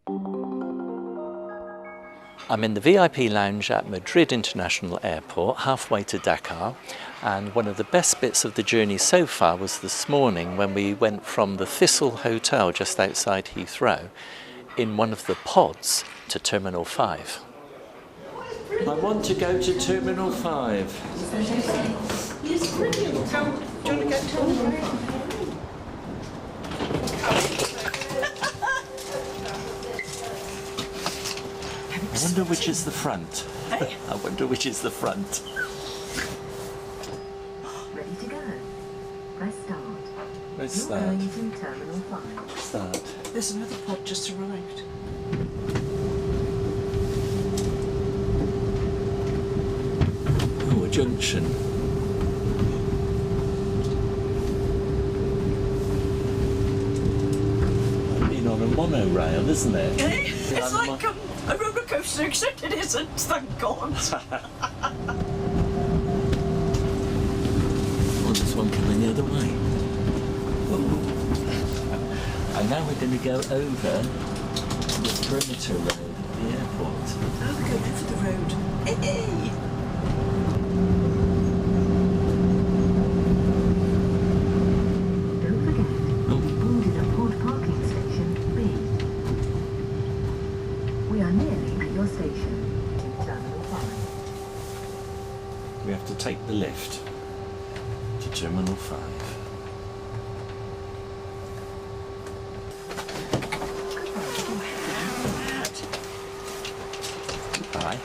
I'm in the VIP lounge at Madrid International Airport, halfway to Dakar, and one of the best bits of the journey so far was this morning when we went from the Thistle Hotel just outside Heathrow in one of the pods to Terminal 5. I want to go to Terminal 5. Yes, brilliant. Do you want to go to Terminal 5? I wonder which is the front. Hey? I wonder which is the front. Ready to go. Press start. Let's You're start. going to Terminal 5. Start. There's another pod just arrived. Oh, a junction. I've been on a monorail, isn't it? Hey? It's like a roller coaster, except it isn't, thank God. Oh, there's one coming the other way. And now we're going to go over the perimeter road at the airport. Oh, we're going over the road. Hey! Don't forget, you'll be boarded at Pod Parking Station B. We are nearly at your station in Terminal 5. We have to take the lift to Terminal 5. Bye.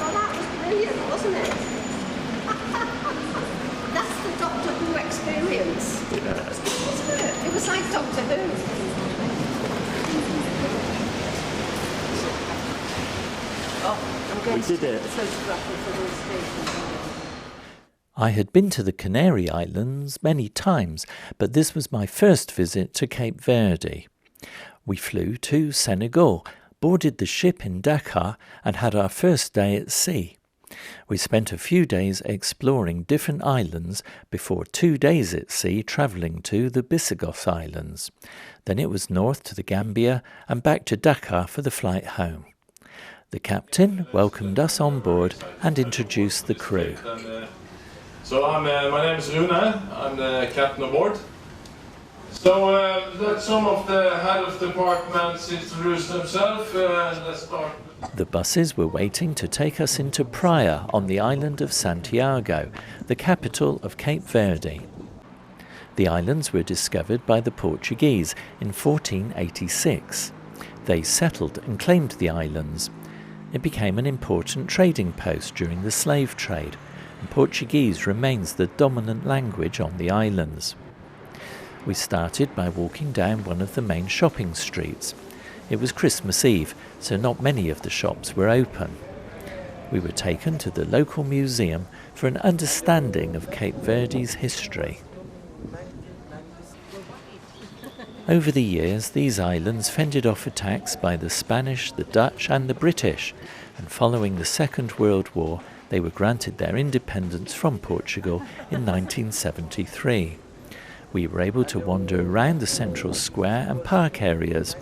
Oh, that was brilliant, wasn't it? That's the Doctor Who experience, wasn't it? It was like Doctor Who. We did it. I had been to the Canary Islands many times, but this was my first visit to Cape Verde. We flew to Senegal, boarded the ship in Dakar, and had our first day at sea. We spent a few days exploring different islands before 2 days at sea travelling to the Bissagos Islands. Then it was north to the Gambia and back to Dakar for the flight home. The captain welcomed us on board and introduced the crew. So my name is Rune, I'm the captain aboard. So let some of the head of departments introduce themselves. Let's start. The buses were waiting to take us into Praia on the island of Santiago, the capital of Cape Verde. The islands were discovered by the Portuguese in 1486. They settled and claimed the islands. It became an important trading post during the slave trade, and Portuguese remains the dominant language on the islands. We started by walking down one of the main shopping streets. It was Christmas Eve, so not many of the shops were open. We were taken to the local museum for an understanding of Cape Verde's history. Over the years, these islands fended off attacks by the Spanish, the Dutch and the British, and following the Second World War, they were granted their independence from Portugal in 1973. We were able to wander around the central square and park areas,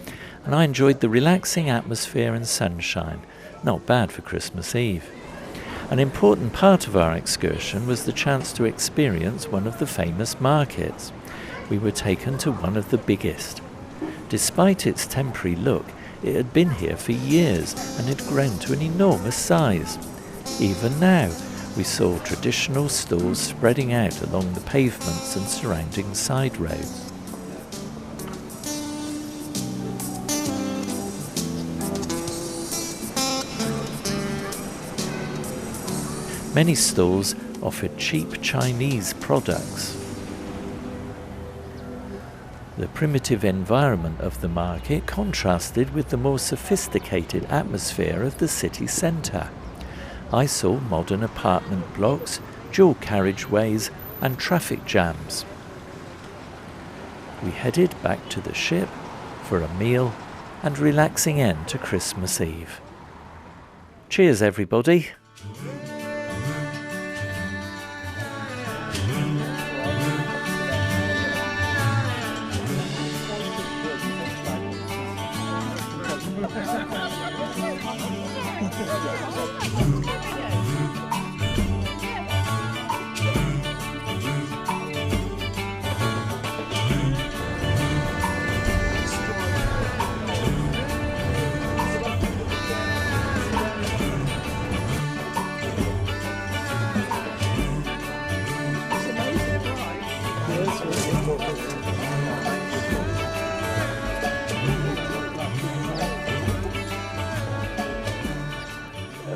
and I enjoyed the relaxing atmosphere and sunshine. Not bad for Christmas Eve. An important part of our excursion was the chance to experience one of the famous markets. We were taken to one of the biggest. Despite its temporary look, it had been here for years and had grown to an enormous size. Even now, we saw traditional stalls spreading out along the pavements and surrounding side roads. Many stalls offered cheap Chinese products. The primitive environment of the market contrasted with the more sophisticated atmosphere of the city centre. I saw modern apartment blocks, dual carriageways and traffic jams. We headed back to the ship for a meal and relaxing end to Christmas Eve. Cheers, everybody.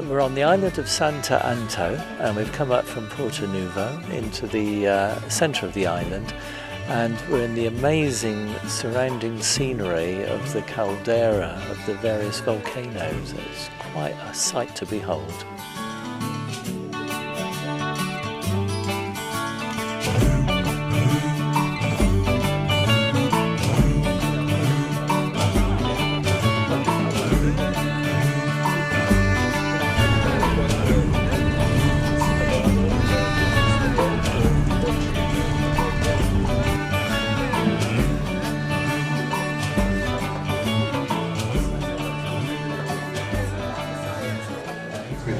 We're on the island of Antao, and we've come up from Porto Novo into the centre of the island, and we're in the amazing surrounding scenery of the caldera of the various volcanoes. It's quite a sight to behold.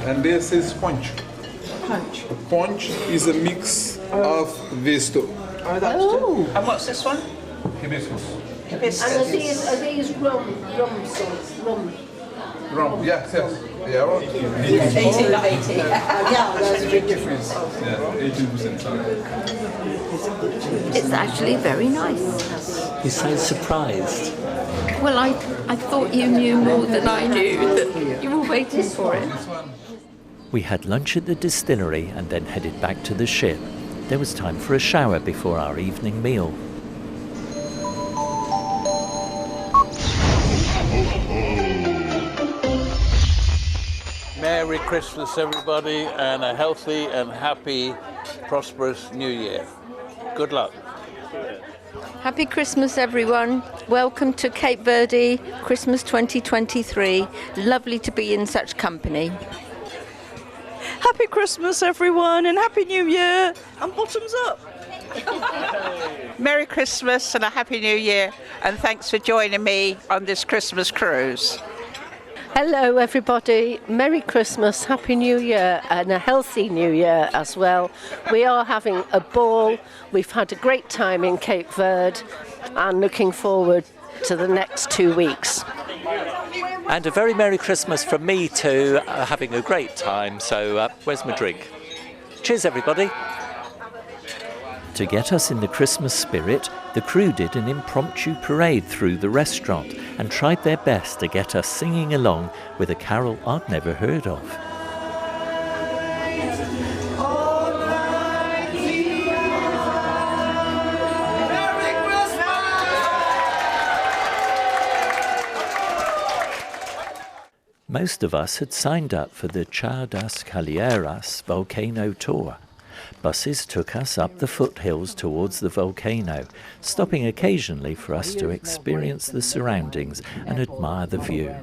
And this is punch. Punch. Punch is a mix of these two. Oh, that's good. And what's this one? Hibiscus. Hibiscus. And are these rum sauce? Rum, yes. Yeah, well, 18, not 18. Yeah, there's a big difference. yeah, 18% sorry. It's actually very nice. You sound surprised. Well, I thought you knew more than I knew, that you were waiting for it. We had lunch at the distillery and then headed back to the ship. There was time for a shower before our evening meal. Merry Christmas, everybody, and a healthy and happy, prosperous New Year. Good luck. Happy Christmas, everyone. Welcome to Cape Verde, Christmas 2023. Lovely to be in such company. Happy Christmas, everyone, and Happy New Year, and bottoms up. Merry Christmas and a Happy New Year, and thanks for joining me on this Christmas cruise. Hello everybody, Merry Christmas, Happy New Year and a healthy New Year as well. We are having a ball, we've had a great time in Cape Verde and looking forward to the next 2 weeks. And a very Merry Christmas from me too, having a great time, so where's my drink? Cheers everybody! To get us in the Christmas spirit, the crew did an impromptu parade through the restaurant and tried their best to get us singing along with a carol I'd never heard of. Most of us had signed up for the Chao das Calheiras volcano tour. Buses took us up the foothills towards the volcano, stopping occasionally for us to experience the surroundings and admire the view.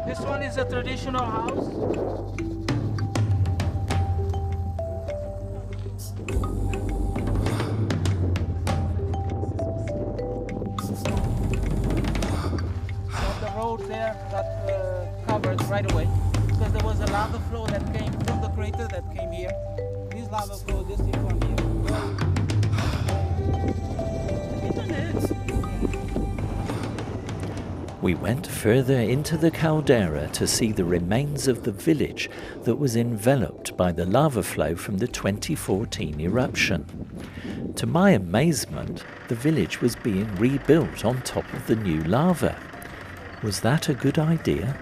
This one is a traditional house. There that covered right away because there was a lava flow that came from the crater that came here. This lava flow just in from here. We went further into the caldera to see the remains of the village that was enveloped by the lava flow from the 2014 eruption. To my amazement, the village was being rebuilt on top of the new lava. Was that a good idea?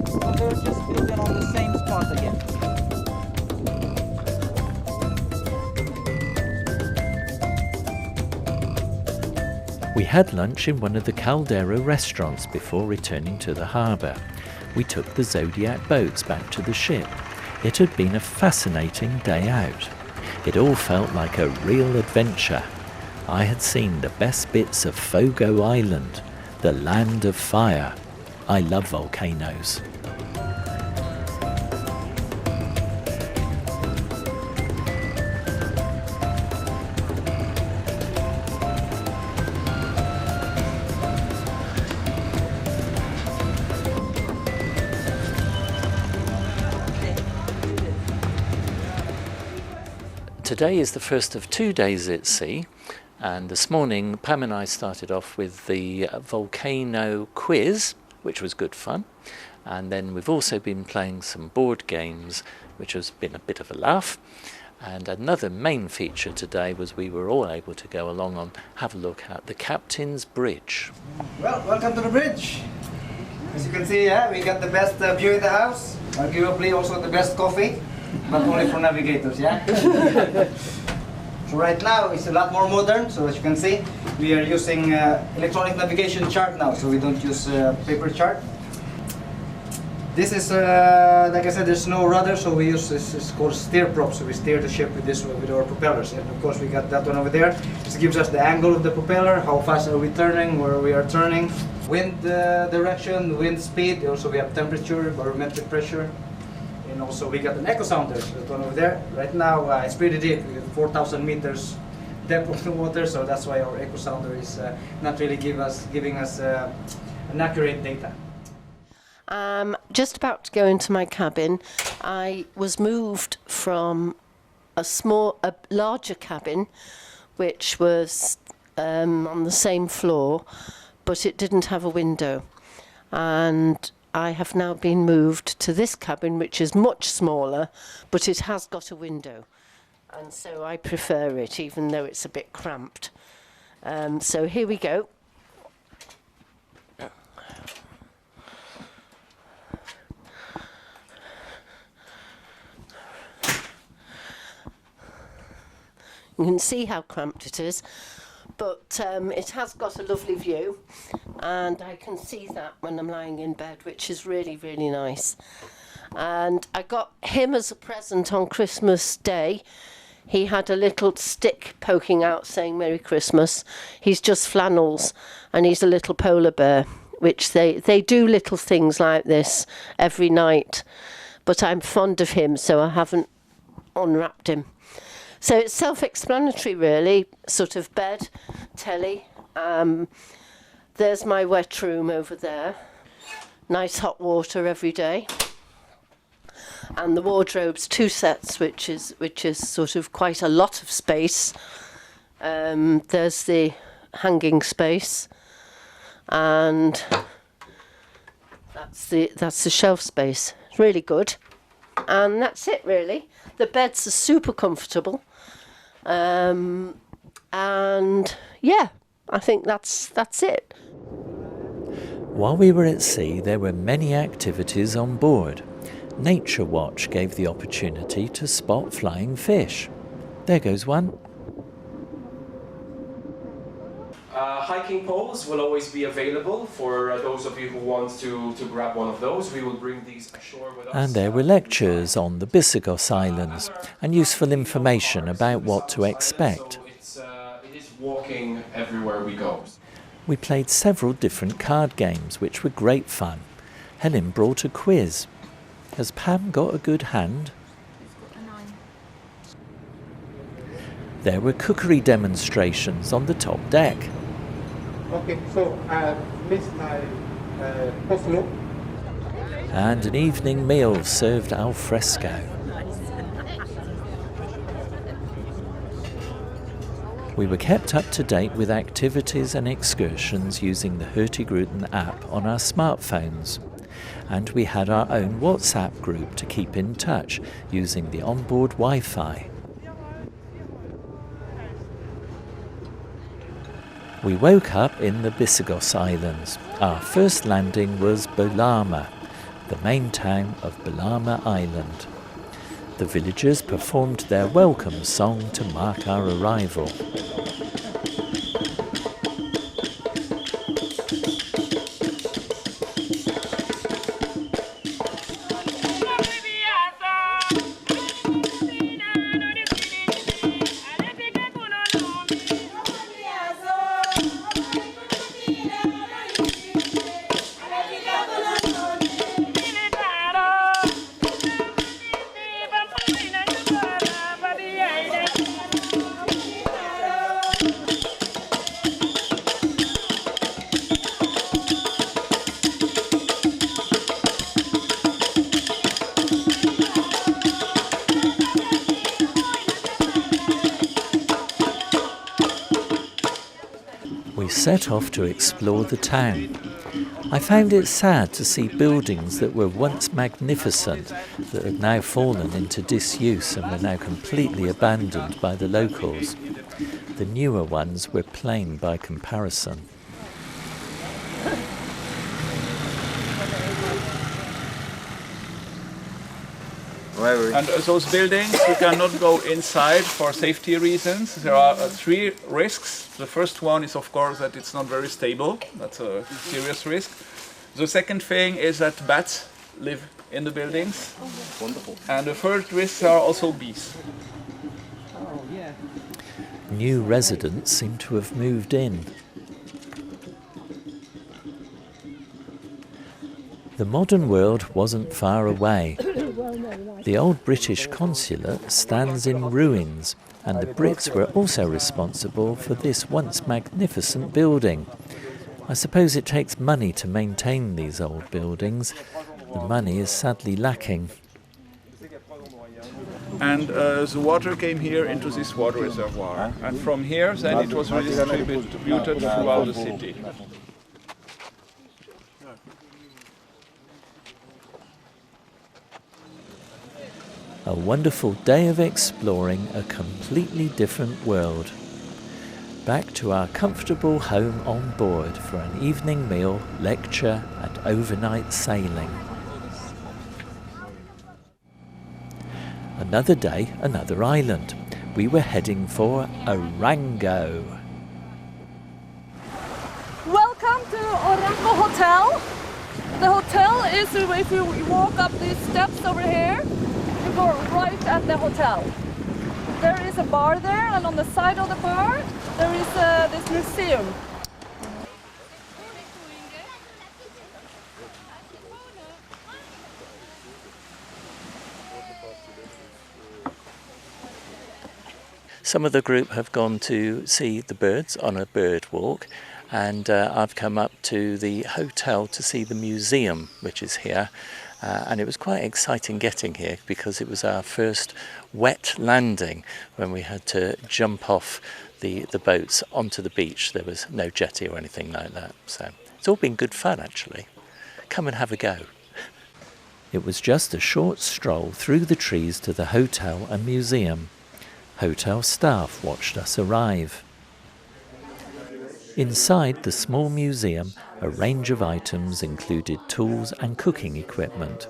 So they're just building on the same spot again. We had lunch in one of the Caldera restaurants before returning to the harbour. We took the Zodiac boats back to the ship. It had been a fascinating day out. It all felt like a real adventure. I had seen the best bits of Fogo Island, the land of fire. I love volcanoes. Today is the first of 2 days at sea, and this morning Pam and I started off with the volcano quiz, which was good fun, and then we've also been playing some board games, which has been a bit of a laugh. And another main feature today was we were all able to go along and have a look at the Captain's Bridge. Well, welcome to the bridge. As you can see, we got the best view in the house, arguably also the best coffee. But only for navigators, yeah? So right now it's a lot more modern, so as you can see, we are using electronic navigation chart now, so we don't use paper chart. This is, like I said, there's no rudder, so we use this, it's called steer prop, so we steer the ship with this with our propellers. And of course we got that one over there. This gives us the angle of the propeller, how fast are we turning, where we are turning, wind direction, wind speed, also we have temperature, barometric pressure. And also we got an echo sounder, that one over there. Right now it's pretty deep, we have 4,000 meters depth of the water, so that's why our echo sounder is not really giving us an accurate data. Just about to go into my cabin. I was moved from a larger cabin, which was on the same floor, but it didn't have a window. And I have now been moved to this cabin, which is much smaller, but it has got a window. And so I prefer it, even though it's a bit cramped. So here we go. You can see how cramped it is, but it has got a lovely view, and I can see that when I'm lying in bed, which is really, really nice. And I got him as a present on Christmas Day. He had a little stick poking out saying Merry Christmas. He's just flannels, and he's a little polar bear, which they do little things like this every night. But I'm fond of him, so I haven't unwrapped him. So it's self-explanatory, really, sort of bed, telly. There's my wet room over there. Nice hot water every day. And the wardrobe's 2 sets, which is sort of quite a lot of space. There's the hanging space, and that's the shelf space. It's really good. And that's it, really. The beds are super comfortable. And yeah, I think that's it. While we were at sea, there were many activities on board. Nature Watch gave the opportunity to spot flying fish. There goes one. Hiking poles will always be available for those of you who want to grab one of those. We will bring these ashore with us. And there were lectures on the Bissagos Islands and useful information about what to expect. So it is walking everywhere we go. We played several different card games, which were great fun. Helen brought a quiz. Has Pam got a good hand? There were cookery demonstrations on the top deck. Okay, so this is my Oslo. And an evening meal served al fresco. We were kept up to date with activities and excursions using the Hurtigruten app on our smartphones. And we had our own WhatsApp group to keep in touch using the onboard Wi-Fi. We woke up in the Bissagos Islands. Our first landing was Bolama, the main town of Bolama Island. The villagers performed their welcome song to mark our arrival. We set off to explore the town. I found it sad to see buildings that were once magnificent that had now fallen into disuse and were now completely abandoned by the locals. The newer ones were plain by comparison. And those buildings, we cannot go inside for safety reasons. There are 3 risks. The first one is, of course, that it's not very stable. That's a serious risk. The second thing is that bats live in the buildings. Wonderful. And the third risk are also bees. Oh, yeah. New residents seem to have moved in. The modern world wasn't far away. The old British consulate stands in ruins, and the Brits were also responsible for this once magnificent building. I suppose it takes money to maintain these old buildings. The money is sadly lacking. And the water came here into this water reservoir. And from here, then it was redistributed throughout the city. A wonderful day of exploring a completely different world. Back to our comfortable home on board for an evening meal, lecture and overnight sailing. Another day, another island. We were heading for Orango. Welcome to Orango Hotel. The hotel is, if you walk up these steps over here, you go right at the hotel. There is a bar there, and on the side of the bar there is this museum. Some of the group have gone to see the birds on a bird walk, and I've come up to the hotel to see the museum, which is here. And it was quite exciting getting here because it was our first wet landing when we had to jump off the boats onto the beach. There was no jetty or anything like that. So it's all been good fun, actually. Come and have a go. It was just a short stroll through the trees to the hotel and museum. Hotel staff watched us arrive. Inside the small museum, a range of items included tools and cooking equipment.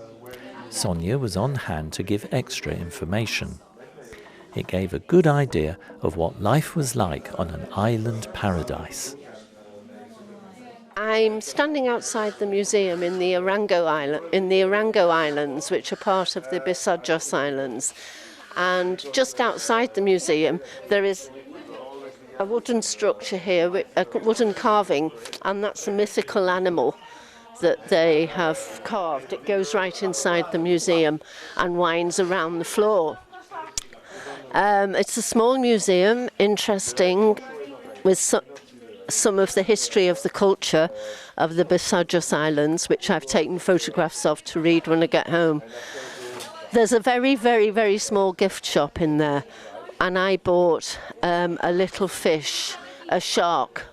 Sonia was on hand to give extra information. It gave a good idea of what life was like on an island paradise. I'm standing outside the museum in the Orango Islands, which are part of the Bissagos Islands. And just outside the museum, there is a wooden structure here, a wooden carving, and that's a mythical animal that they have carved. It goes right inside the museum and winds around the floor. It's a small museum, interesting, with some of the history of the culture of the Bissagos Islands, which I've taken photographs of to read when I get home. There's a very, very, very small gift shop in there. and I bought a little fish, a shark,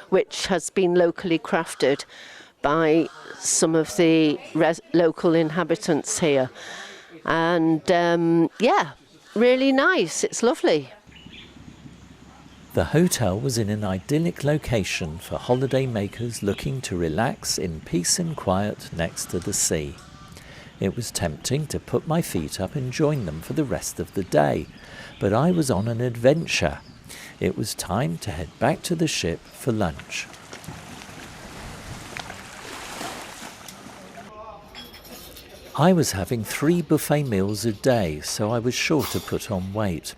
which has been locally crafted by some of the local inhabitants here. And yeah, really nice. It's lovely. The hotel was in an idyllic location for holiday makers looking to relax in peace and quiet next to the sea. It was tempting to put my feet up and join them for the rest of the day, but I was on an adventure. It was time to head back to the ship for lunch. I was having 3 buffet meals a day, so I was sure to put on weight.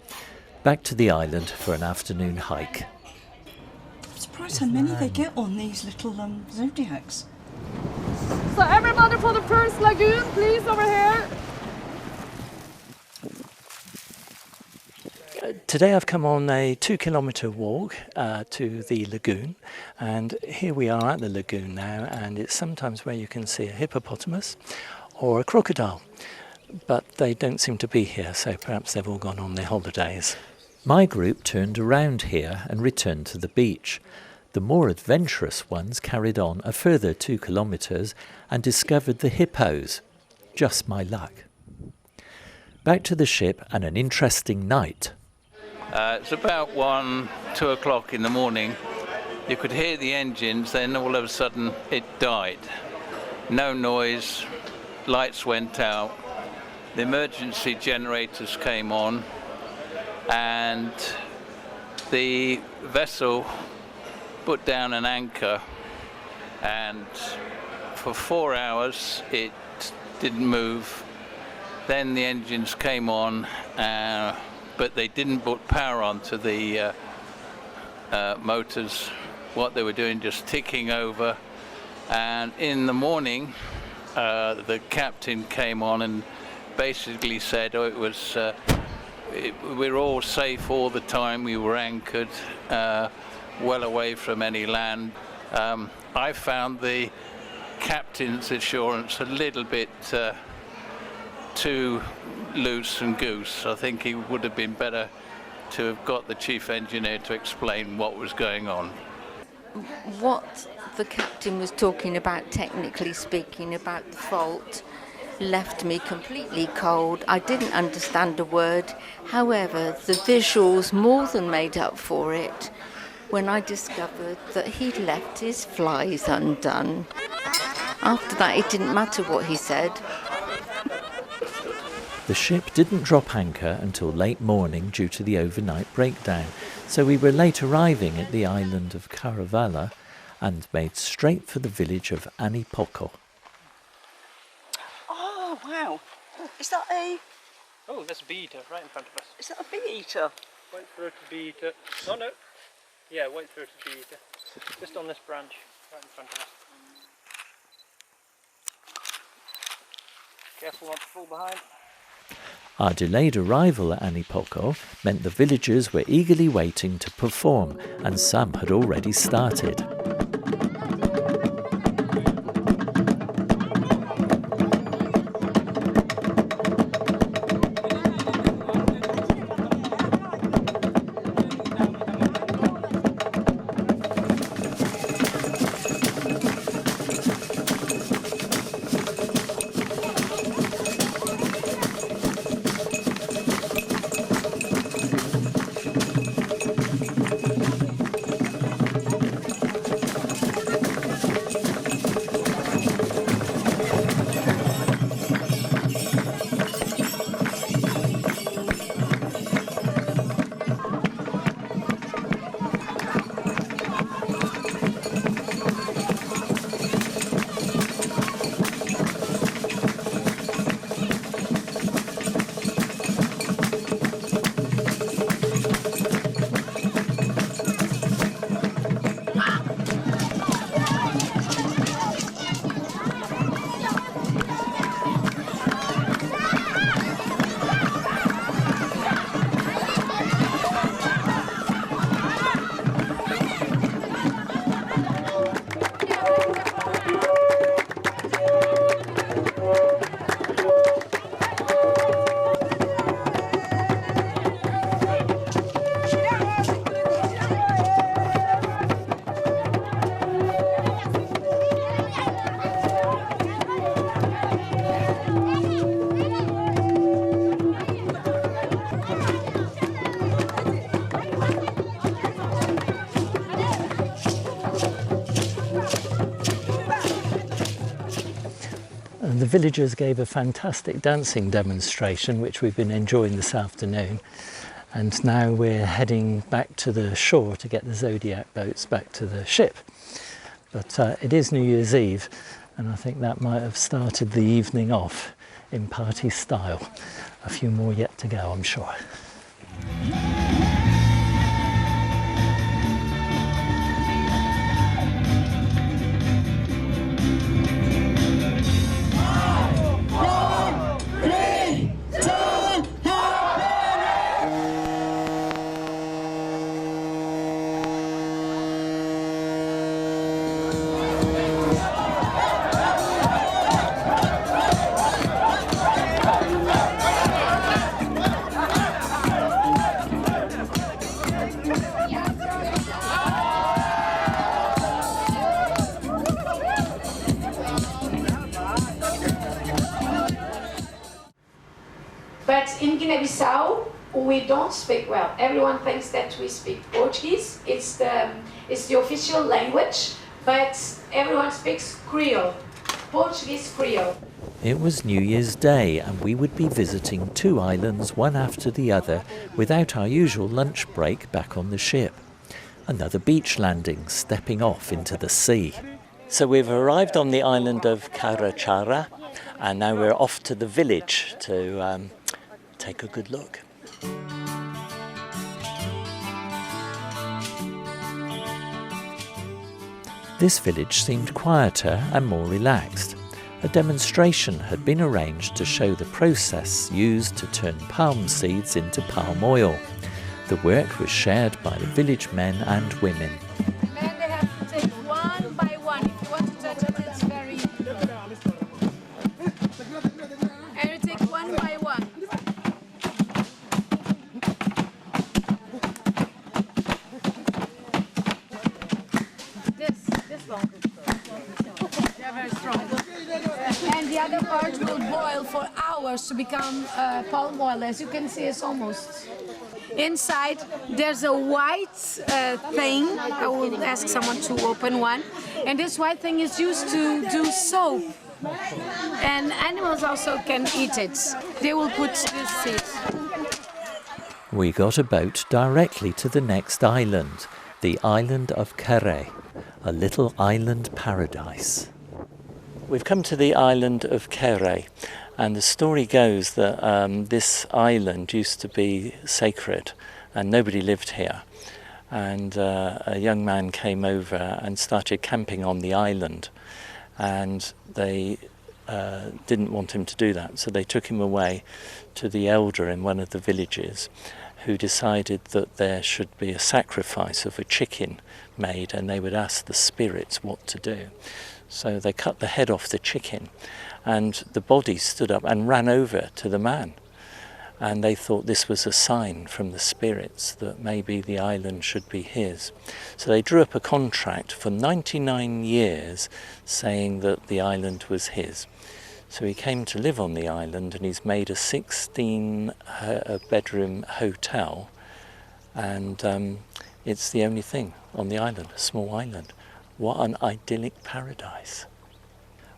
Back to the island for an afternoon hike. I'm surprised how many they get on these little zodiacs. So everybody for the first lagoon, please, over here. Today I've come on a 2-kilometre walk to the lagoon, and here we are at the lagoon now, and it's sometimes where you can see a hippopotamus or a crocodile, but they don't seem to be here, so perhaps they've all gone on their holidays. My group turned around here and returned to the beach. The more adventurous ones carried on a further 2 kilometres and discovered the hippos. Just my luck. Back to the ship and an interesting night. It's about 2 o'clock in the morning. You could hear the engines, then all of a sudden it died. No noise, lights went out, the emergency generators came on, and the vessel put down an anchor, and for 4 hours it didn't move. Then the engines came on, but they didn't put power onto the motors. What they were doing, just ticking over. And in the morning, the captain came on and basically said, oh, it was we're all safe all the time. We were anchored well away from any land. I found the captain's assurance a little bit too loose and goose. I think it would have been better to have got the chief engineer to explain what was going on. What the captain was talking about, technically speaking, about the fault, left me completely cold. I didn't understand a word. However, the visuals more than made up for it when I discovered that he'd left his flies undone. After that, it didn't matter what he said. The ship didn't drop anchor until late morning due to the overnight breakdown, so we were late arriving at the island of Caravela and made straight for the village of Antao. Oh, wow. Is that a... Oh, that's a bee eater right in front of us. Is that a bee eater? Wait for it to be eater. No, no. Yeah, wait for it to be eater. Just on this branch, right in front of us. Careful not to fall behind. Our delayed arrival at Antao meant the villagers were eagerly waiting to perform, and some had already started. villagers gave a fantastic dancing demonstration, which we've been enjoying this afternoon. And now we're heading back to the shore to get the Zodiac boats back to the ship. But it is New Year's Eve, and I think that might have started the evening off in party style. A few more yet to go, I'm sure. But in Guinea-Bissau, we don't speak well. Everyone thinks that we speak Portuguese. It's the official language, but everyone speaks Creole, Portuguese Creole. It was New Year's Day, and we would be visiting 2 islands one after the other without our usual lunch break back on the ship. Another beach landing, stepping off into the sea. So we've arrived on the island of Kere, and now we're off to the village to take a good look. This village seemed quieter and more relaxed. A demonstration had been arranged to show the process used to turn palm seeds into palm oil. The work was shared by the village men and women. And then they have to take one by one. If you want to touch it, it's very... And you take one by one. This long. They're very strong. And the other part will boil for hours to become palm oil. As you can see, it's almost... Inside, there's a white thing. I will ask someone to open one. And this white thing is used to do soap. And animals also can eat it. They will put this seed. We got a boat directly to the next island, the island of Kere, a little island paradise. We've come to the island of Kere, and the story goes that this island used to be sacred and nobody lived here. And a young man came over and started camping on the island, and they didn't want him to do that, so they took him away to the elder in one of the villages, who decided that there should be a sacrifice of a chicken made, and they would ask the spirits what to do. So they cut the head off the chicken, and the body stood up and ran over to the man. And they thought this was a sign from the spirits that maybe the island should be his. So they drew up a contract for 99 years saying that the island was his. So he came to live on the island, and he's made a 16-bedroom hotel, and it's the only thing on the island, a small island. What an idyllic paradise.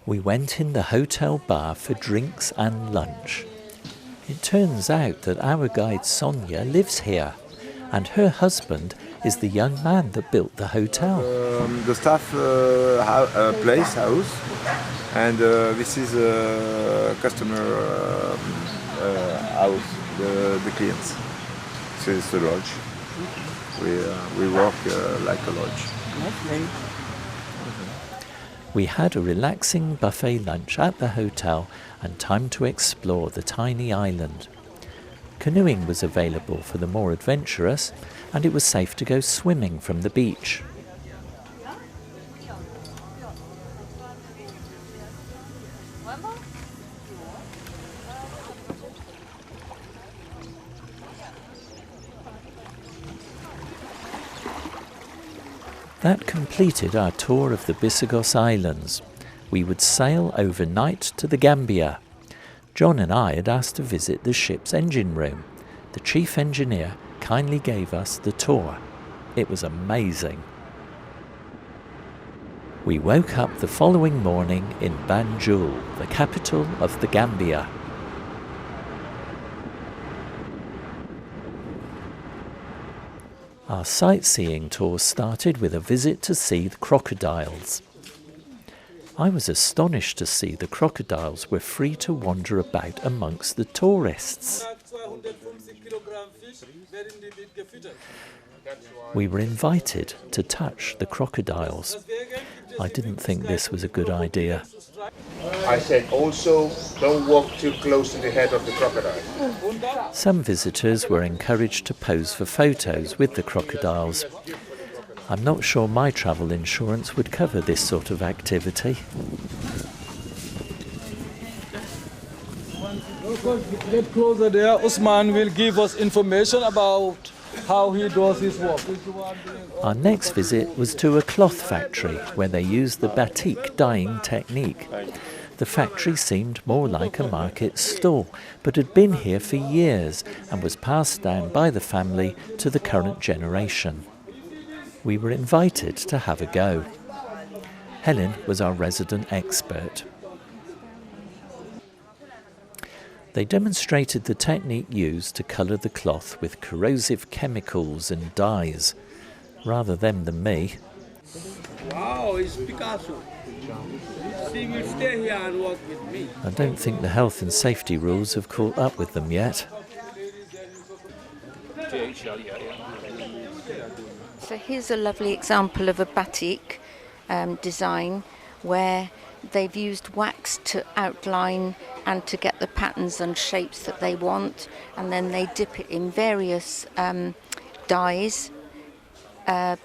We went in the hotel bar for drinks and lunch. It turns out that our guide Sonia lives here, and her husband is the young man that built the hotel. The staff place, house, and this is a customer house, the clients. So it's a lodge. We work like a lodge. Okay. We had a relaxing buffet lunch at the hotel and time to explore the tiny island. Canoeing was available for the more adventurous, and it was safe to go swimming from the beach. That completed our tour of the Bissagos Islands. We would sail overnight to the Gambia. John and I had asked to visit the ship's engine room. The chief engineer kindly gave us the tour. It was amazing. We woke up the following morning in Banjul, the capital of the Gambia. Our sightseeing tour started with a visit to see the crocodiles. I was astonished to see the crocodiles were free to wander about amongst the tourists. We were invited to touch the crocodiles. I didn't think this was a good idea. I said also, don't walk too close to the head of the crocodile. Some visitors were encouraged to pose for photos with the crocodiles. I'm not sure my travel insurance would cover this sort of activity. Get closer there. Usman will give us information about how he does his work. Our next visit was to a cloth factory where they used the batik dyeing technique. The factory seemed more like a market stall, but had been here for years and was passed down by the family to the current generation. We were invited to have a go. Helen was our resident expert. They demonstrated the technique used to colour the cloth with corrosive chemicals and dyes. Rather them than me. Wow, it's Picasso. She will stay here and work with me. I don't think the health and safety rules have caught up with them yet. So here's a lovely example of a batik design where they've used wax to outline and to get the patterns and shapes that they want, and then they dip it in various dyes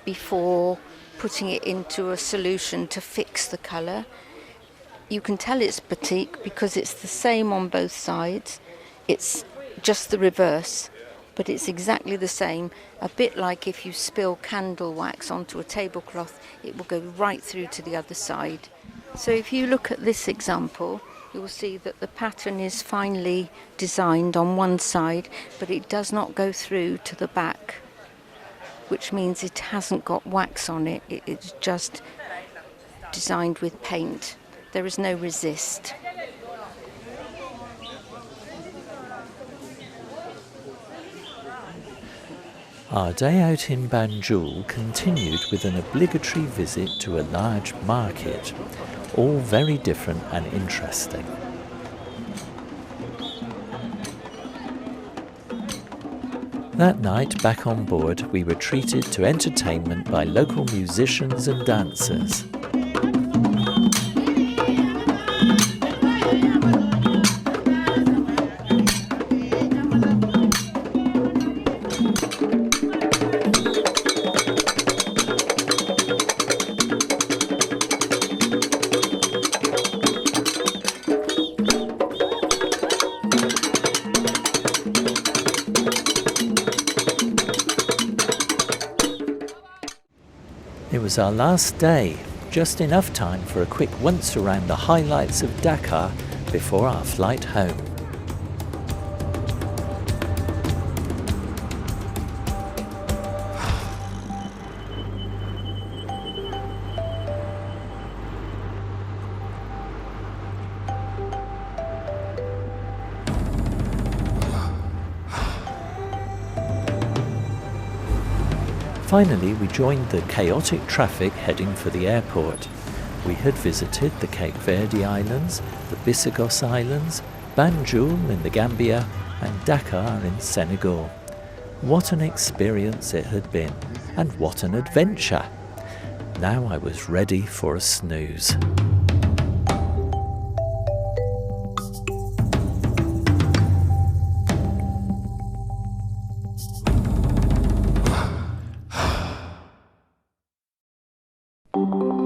before putting it into a solution to fix the colour. You can tell it's batik because it's the same on both sides. It's just the reverse, but it's exactly the same. A bit like if you spill candle wax onto a tablecloth, it will go right through to the other side. So if you look at this example, you will see that the pattern is finely designed on one side, but it does not go through to the back, which means it hasn't got wax on it. It's just designed with paint. There is no resist. Our day out in Banjul continued with an obligatory visit to a large market, all very different and interesting. That night, back on board, we were treated to entertainment by local musicians and dancers. It was our last day, just enough time for a quick once around the highlights of Dakar before our flight home. Finally, we joined the chaotic traffic heading for the airport. We had visited the Verde Islands, the Bissagos Islands, Banjul in the Gambia, and Dakar in Senegal. What an experience it had been, and what an adventure! Now I was ready for a snooze. Thank you.